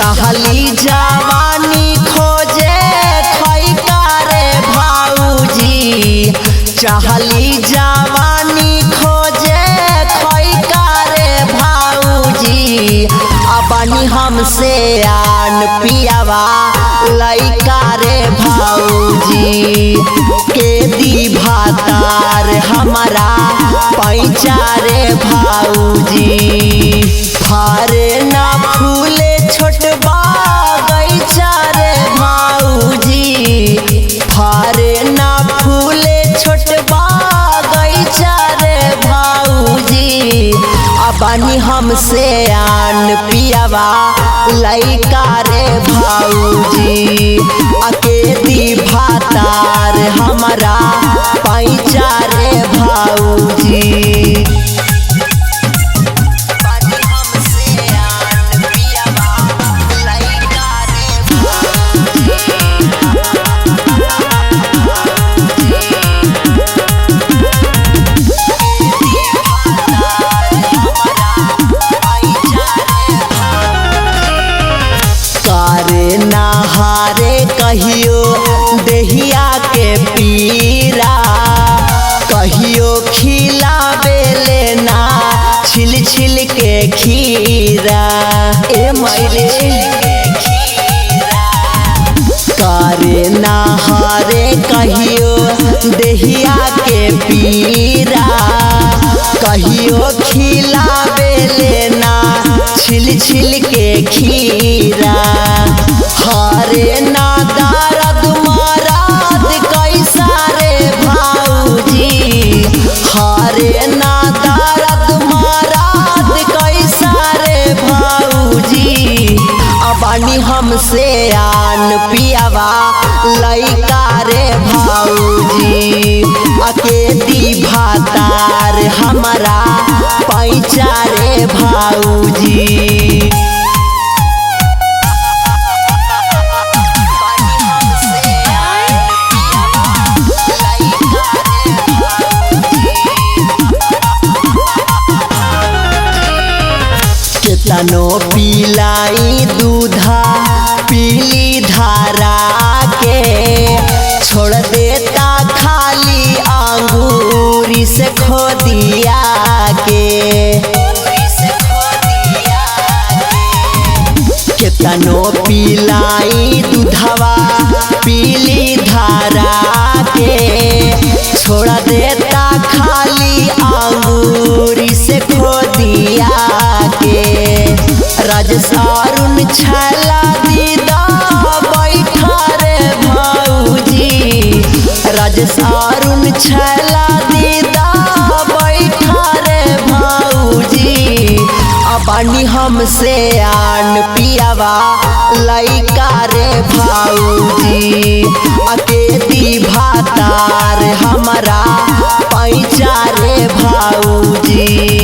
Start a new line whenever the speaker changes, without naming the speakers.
चहली जवानी खोजे खैका रे भाऊजी, चहली जवानी खोजे खैका रे भाऊजी। अबनी हमसे आन पियावा लैका रे भाऊजी, के दी भातार हमारा पैचा रे भाऊजी। फारे ना फूले छोट बागैचा रे भाऊजी, फारे ना फूले छोट बागैचा रे भाऊजी। अबनी हमसे आन पियावा लैका रे भाऊजी, अकेदी भातार हमारा पैचा रे भाऊजी। नहारे कहियो देहिया के पीरा, कहियो खिलावे लेना छिल छिल के खीरा। ए मैरे करे नहारे कहियो देहिया के पीरा, कहियो खिलावे लेना छिल छिल के खीरा। हरे ना दर्द मराद कैसा रे भाऊजी, हरे ना दर्द मराद कैसा रे भाऊजी। अबनी हमसे आन पियावा लैका रे भाऊजी, अकेदी भातार हमारा पैचा रे भाऊजी। तनो पिलाई दूधा पीली धारा के, छोड़ देता खाली अंगूरी से खोदिया के। तनो पिलाई दूधवा पीली धारा के, छोड़ देता खाली अंगूरी से खोदिया के। राजसारुन छैला दीदा बैठा रे भाऊजी, राजसारुन छैला दीदा बैठा रे भाऊजी। अबनी हमसे आन पियावा लैका रे भाऊजी, अकेदी भातार हमारा पैचा रे भाऊजी।